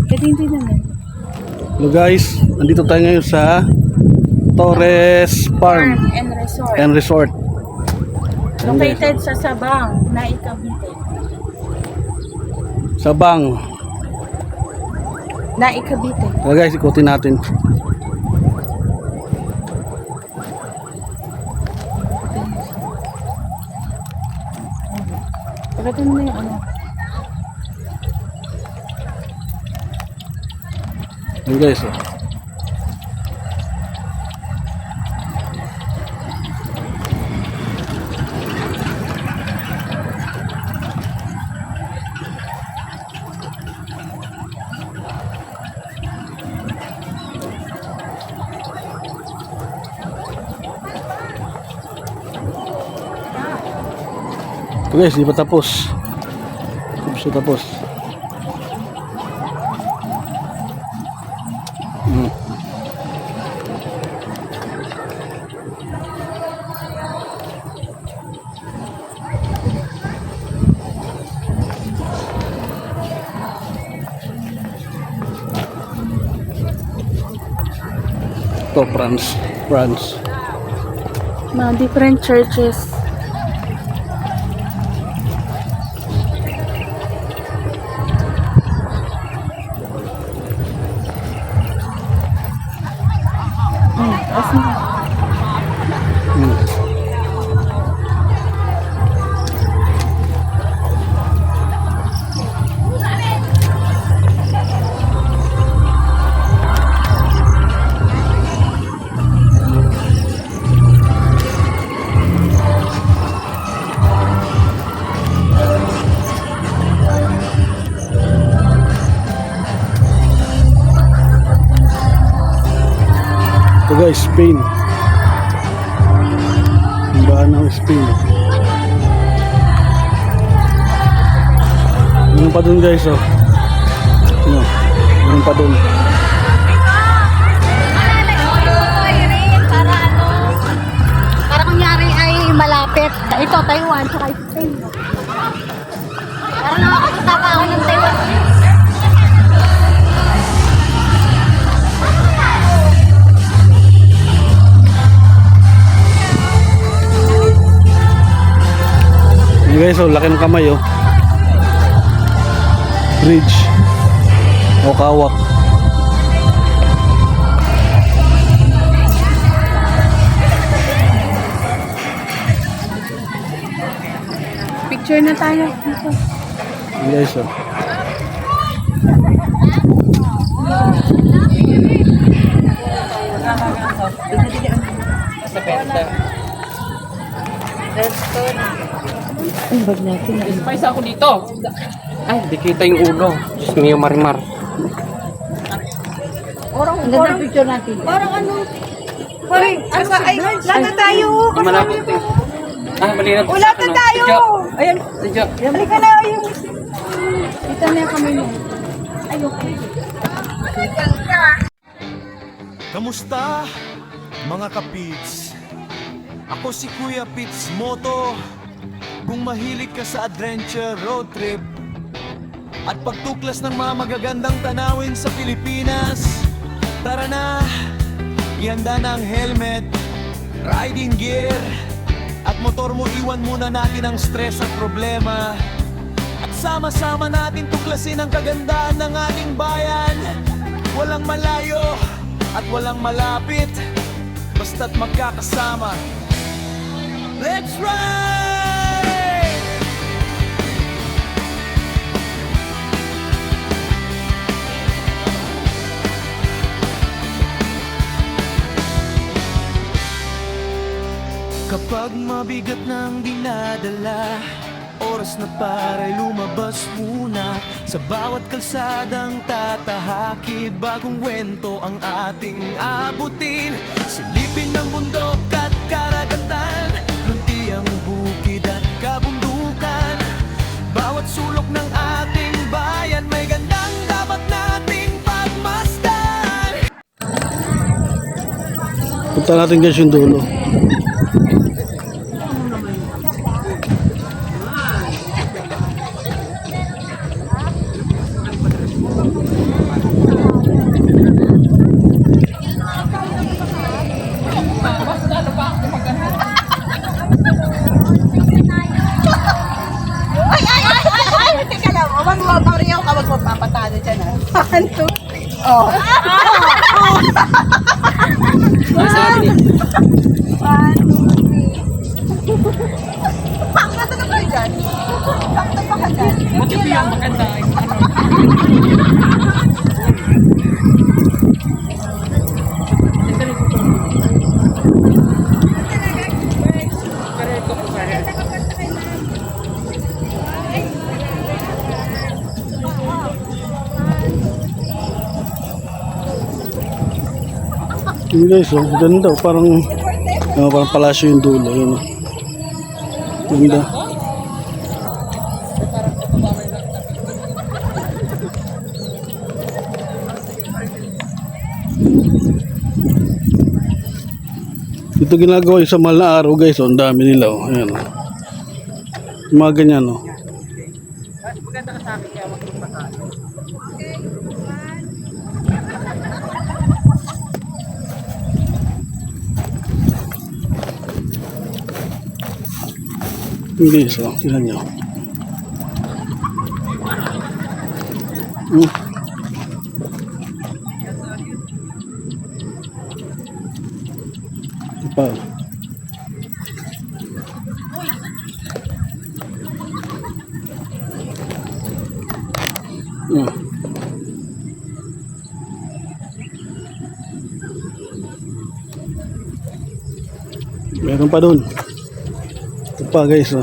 Pwede hindi naman. Hello guys, nandito tayo ngayon sa Torres Farm and Resort. and Resort. Located sa Sabang, Naik, Cavite. Sabang. Naik, Cavite. Hello guys, ikutin natin. Pagkatan mo na yung ano. Hello guys, oh. Guys, di pa tapos. Hindi pa tapos. Ito, France. Mga different churches. Ito guys, Spain. Simbahan ng Spain. Meron pa dun guys, oh. Ano? Meron pa dun. Para kunyari ay malapit. Ito, Taiwan, tsaka Spain. Para nakakita pa ako ng Taiwan. Hey guys, oh, laki ng kamay, oh. Bridge. O kawak. Picture na tayo dito. Hey guys, oh. Ang bag natin. Spice ako dito. Ay, di kita yung ulo. Diyos mio, marimar. Ang ganda ng picture natin. Parang ano? Parang, ay, lata tayo. Di malapot eh. Ah, malinaw. Lata tayo. Ayan. Tidyo. Halika na yung... Dito na yung kamay mo. Ay, okay. Kamusta mga kapits? Ako si Kuya Pits Moto. Kung mahilig ka sa adventure road trip at pagtuklas ng mga magagandang tanawin sa Pilipinas, tara na, ihanda na ang helmet, riding gear, at motor mo. Iwan muna natin ang stress at problema, at sama-sama natin tuklasin ang kagandahan ng ating bayan. Walang malayo at walang malapit, basta't magkakasama. Let's ride! Kapag mabigat nang dinadala, oras na para lumabas muna. Sa bawat kalsadang tatahakid, bagong kwento ang ating abutin. Silipin ng bundok at karagatan, lunti ang bukid at kabundukan. Bawat sulok ng ating bayan may gandang dapat nating pagmasdan. Punta natin guys yung dulo. ako papatalo dyan ah. 1, 2, 3. Oh. Ano sabi niya? 1, 2, 3. Pakta na kayo dyan. Pakta pa ka dyan. Buti po yung maganda. Yun guys, oh, ganda. Parang palasyo yung dulo. Yun, oh. Ganda. Ito ginagawa yung sa mahal na araw guys. Oh, ang dami nila. Oh. Ayan, oh. Yung mga ganyan. Oh. Hindi, so, tingnan nyo. Pa. Meron pa doon. Ito pa guys, oh.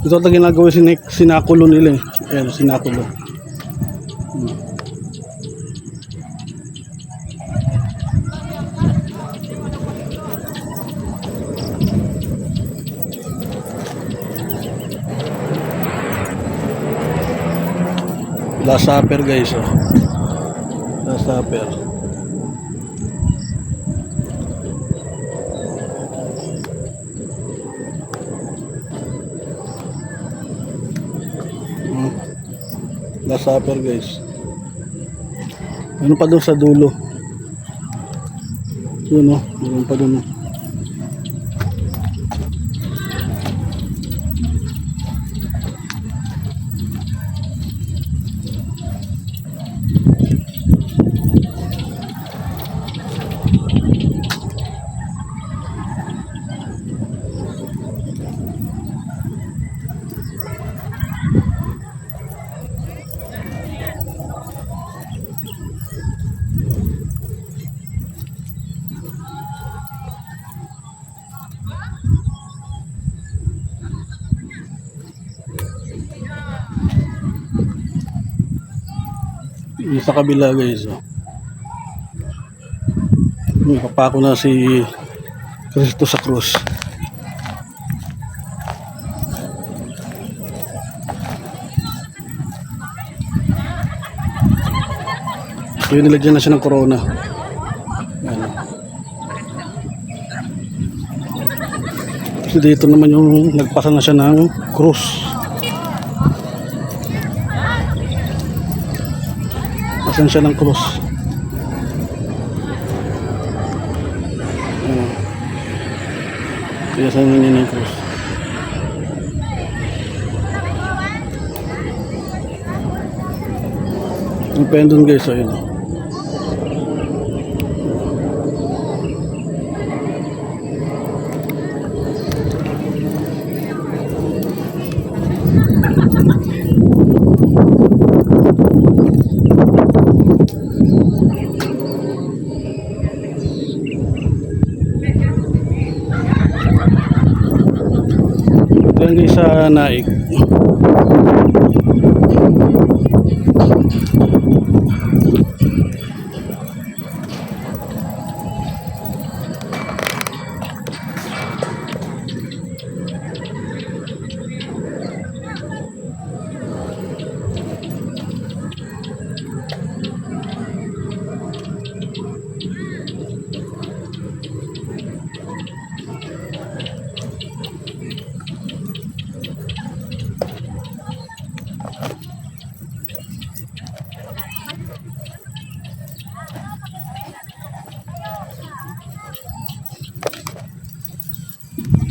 Ito ito ginagawa sinakulo nila eh. Ayan, sinakulo. Last supper guys, oh. Last supper. Last supper guys. Ano pa doon sa dulo? Yun, oh. Meron pa doon, oh. Yung sa kabila guys, oh. May kapako na si Cristo sa krus. So yun, nilagyan na siya ng corona. Ayan. Kasi dito naman yung nagpasa na siya ng krus. Pasan siya ng krus. Ayan. Kaya saan niya yung krus. Yung pendon guys, ayun. Yan guys sa Naik.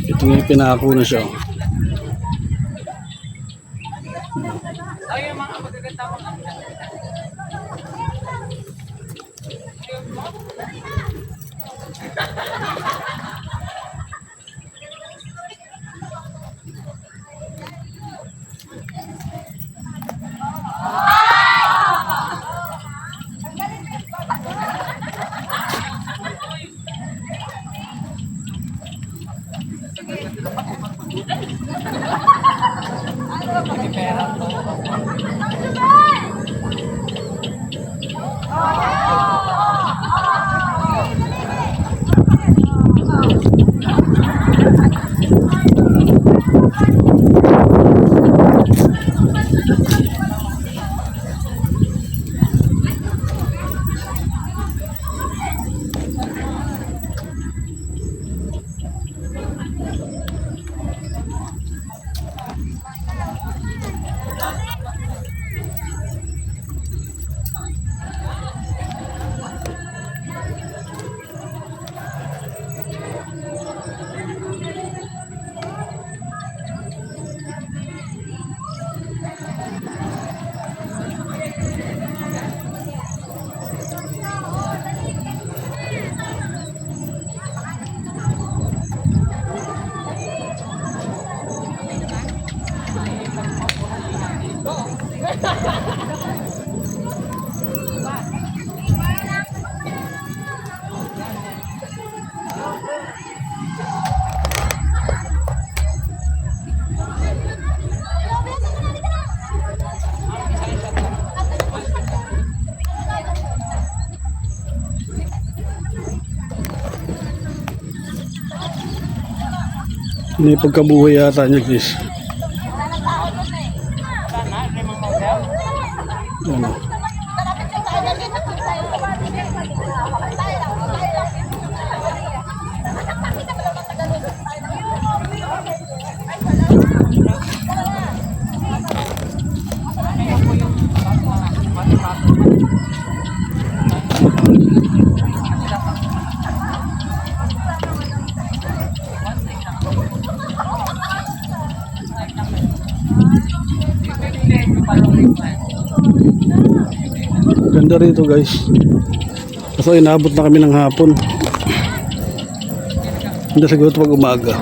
Ito yung pinako na siya. May pagkabuhay yata niya guys. Ano? Ganda rito guys. Kaso inabot na kami ng hapon. Hindi siguro ito pag umaga.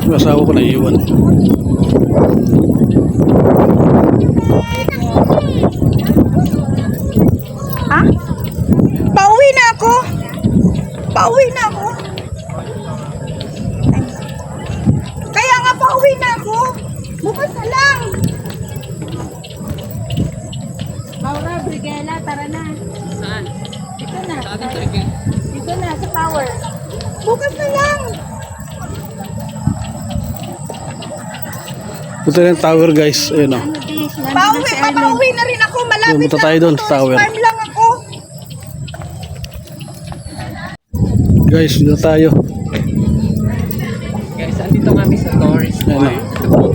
Yung asawa ko naiiwan. Ha? Pauwi na ako. Pauwi na ako. Ay. Kaya nga pauwi na ako. Bukas na lang. Maura, Brigela, tara na. Saan? Dito na. Sa ating trigger. Dito na, sa power. Bukas na lang. Ito yung tower guys. Ayun o. Papauwi na rin ako. Malapit Pumunta tayo doon sa tower. Farm lang ako. Guys, dito tayo. Guys, andito kami sa tourist Ano? farm.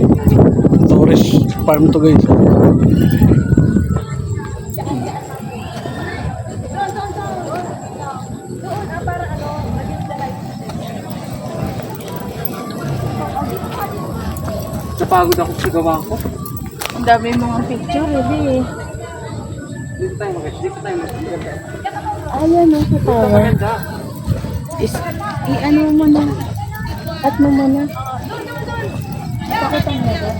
Tourist farm to guys. Napagod ako sa gawa ko. Ang dami mga picture, eh. Dito tayo mag-guys. Dito tayo mag-guys. Ayan, no, sa tower. Maganda. I-ano mo na. At mo muna. Pakita mo na ba?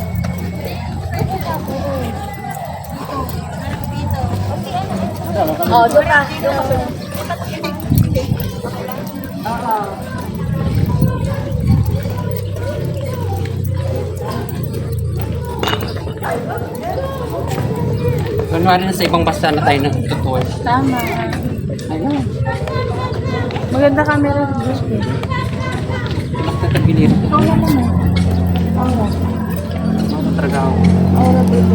Oh, doon ka. Kunwari na sa ibang basta na tayo nag-tour. Tama. Ayun. Maganda camera dito. Nakatagilid. Aura mo na. Aura. Tragaw. Aura dito.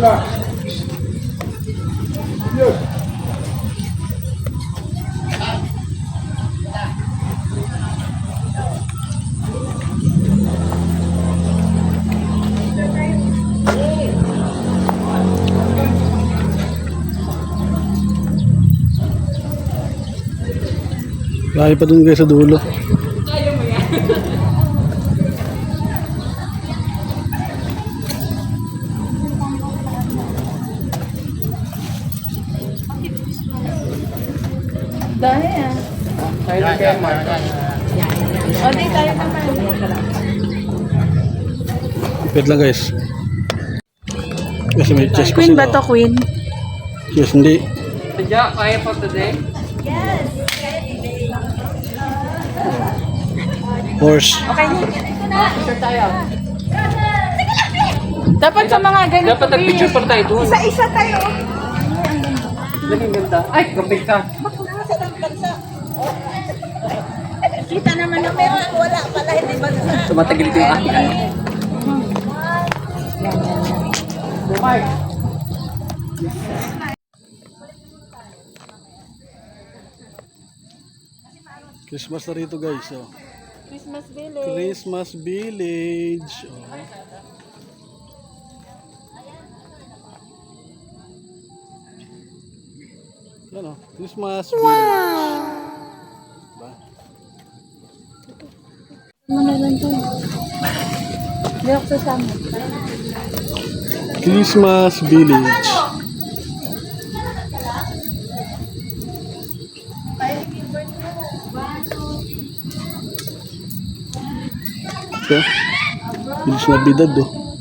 Lahi pa dun guys sa dulo. Dahil ah. Tayo na kaya, Mark. O, di tayo naman. Wait lang guys. Kasi may chest pa Queen sila. ba to, Queen? Yes, hindi. Sadya, kaya pa today? Horse. Okay na. Picture tayo. Dapat sa mga ganito. Dapat nag-picture pa tayo doon. Isa-isa tayo. Dali, ganda. Ay, kapit ka. Kita naman na meron. Wala pala, hindi ba sa... Tumatagal ito yung aking ano. Mark. Christmas na rito guys. Oh. Christmas Village. Christmas Village. Oh. Yan oh. Christmas Village. Ba? Ano lang to? Hindi ako sasama. Christmas Village. So, Feliz Navidad oh.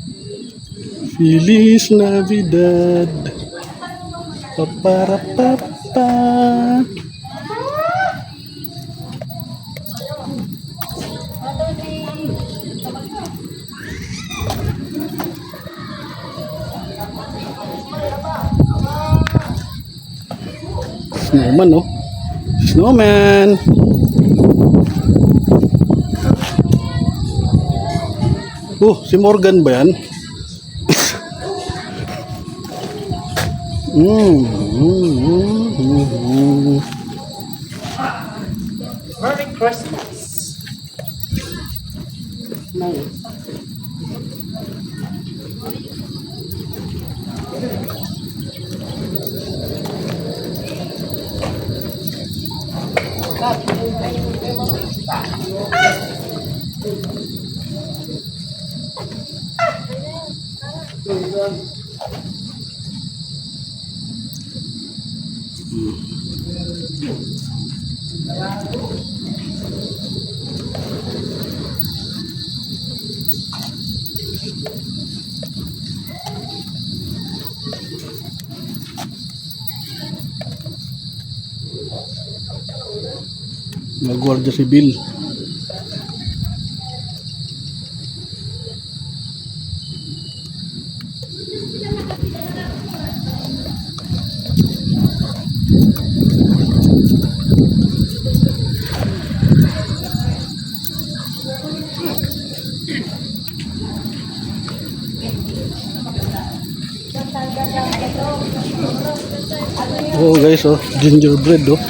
Feliz Navidad. Paparapapa. Snowman oh. Snowman. Si Morgan ba yan? Merry Christmas. Nice. Nagwardya si Bill. Oh guys, oh, gingerbread oh.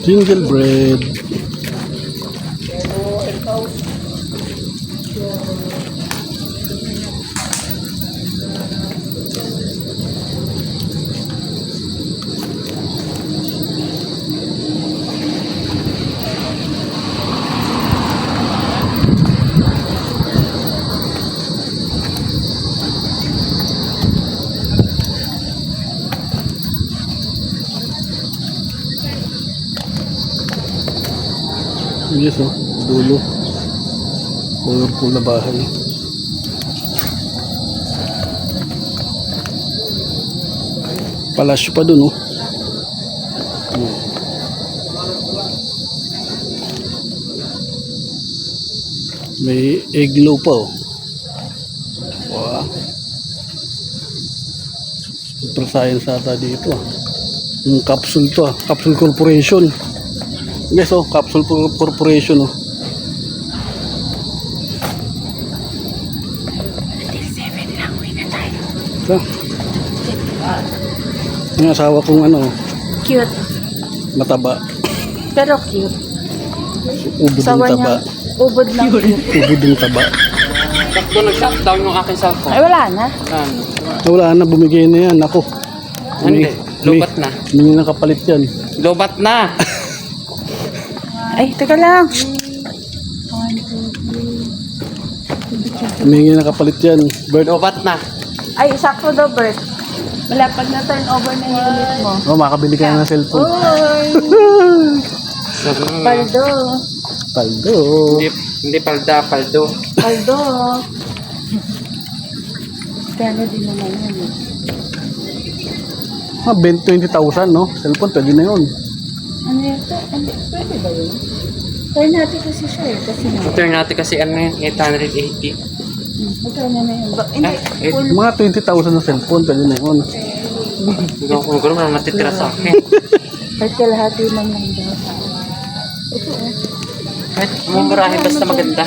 Gingerbread. Yes oh, dulo. Colorful na bahay. Palasyo pa dun oh. May eglo pa oh. Wow. Super science ata dito ah. Yung capsule to ah. Capsule Corporation. Yes oh, Capsule Corporation oh. Ito. Yung asawa kong ano, Cute. mataba. Pero cute. Ubod ng Sawa taba. niya. Ubod lang cute. Ubod ng taba. Sakto nag-shutdown yung aking cellphone. Ay, wala na. Yan. Wala na, bumigay na yan. Ako. Hindi. Lobat na. Hindi na kapalit yan. Lobat na. Ay, teka lang. Humingi na kapalit yan. Bird. Lobat na. Ay, sakto daw, Bert. Wala, pag na-turn over na yung unit mo. Oh, makabili ka na ng cellphone. Uy! Paldo. Paldo. Hindi palda, paldo. Paldo. Kaya din naman yun. Ah, 20,000, no? Cellphone, pwede na yun. Ano yun? Pwede ba yun? Turn natin kasi siya eh. Kasi na. Turn natin kasi ano yun, 880. Magkano na yun? Hindi, full. Mga 20,000 na cellphone, pwede na yun. Hindi ko kung gano'n natitira sa akin. Kahit kalahati man lang daw. Ito eh. Kahit mumurahin basta maganda.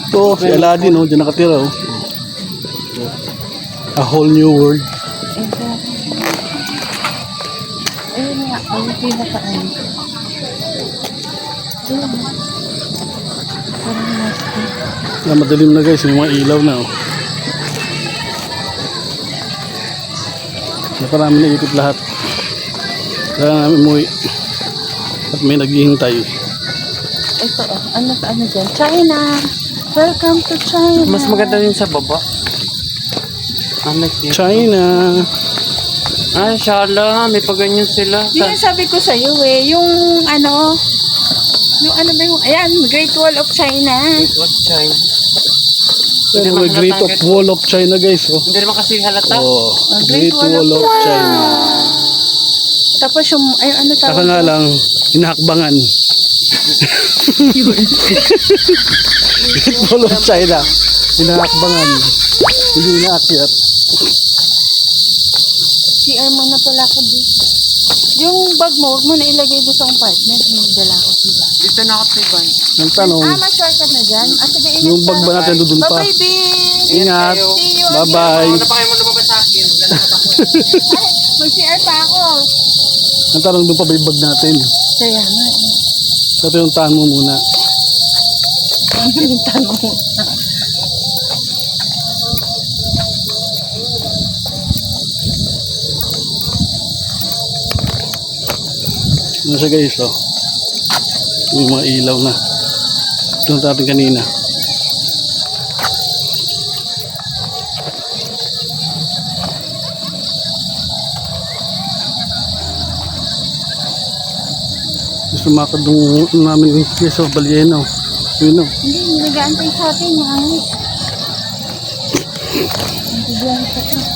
Ito, si Aladdin, oh, dyan nakatira, oh. A whole new world. Ito. Ayun nga, ang pinaka-ano. Ayun. Parang nasty. Madilim na guys, yung mga ilaw na, oh. Saka namin naikot lahat. Kaya namin umuwi. At may naghihintay. Ito oh, ano dyan? China! Welcome to China! Mas maganda din sa baba. Ano yun? China! Ay, shala, may paganyan sila. Yun yung sabi ko sa'yo eh, yung ano ba yung, ayan, Great Wall of China. What China? Pero may Great of Wall of China guys, oh. Hindi naman kasi halata. Oh, Great Great Wall of China. Tapos yung, ay ano Saka tawag? nga lang, hinahakbangan. Great Wall of China. Hinahakbangan. Hindi inaakyat. CR mo na pala ko di. Yung bag mo, huwag mo na ilagay doon sa compartment. Yung dala ko, diba? Dito na ako tiban. Ang tanong, Ma-shortcut na dyan. Sige, ingat yung bag ba natin doon pa? Bye-bye, babe! Ingat. See you Bye-bye. Ano pa kayo mo lumabas sa akin? Maglalakad ako. Ay, mag-CR pa ako. Ang tanong, doon pa ba yung bag natin? Kaya nga eh. Ito yung tahan mo muna. Ano yung tanong mo? Ano siya guys, oh. Yung mga ilaw na. Ito natin kanina. Gusto makadung namin yung keso, balyeno. Yun, oh. Hindi, nag-aantay sa atin. Hangit. Nagbibiyahe pa to.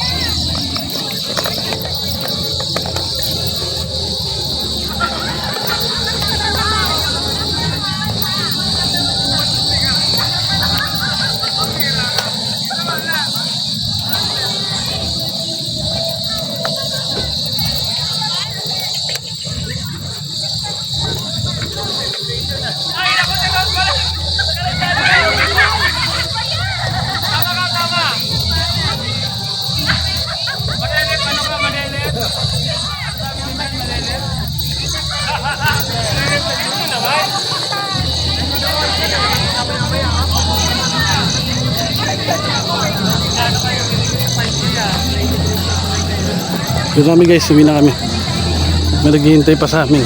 Yun kami guys, uwi na kami. May naghihintay pa sa amin.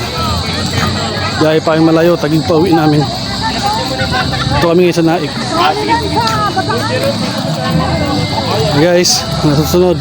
Gaya pa yung malayo, tagig pa uwi namin. Ito kami ngayon sa Naik. Guys, nasusunod.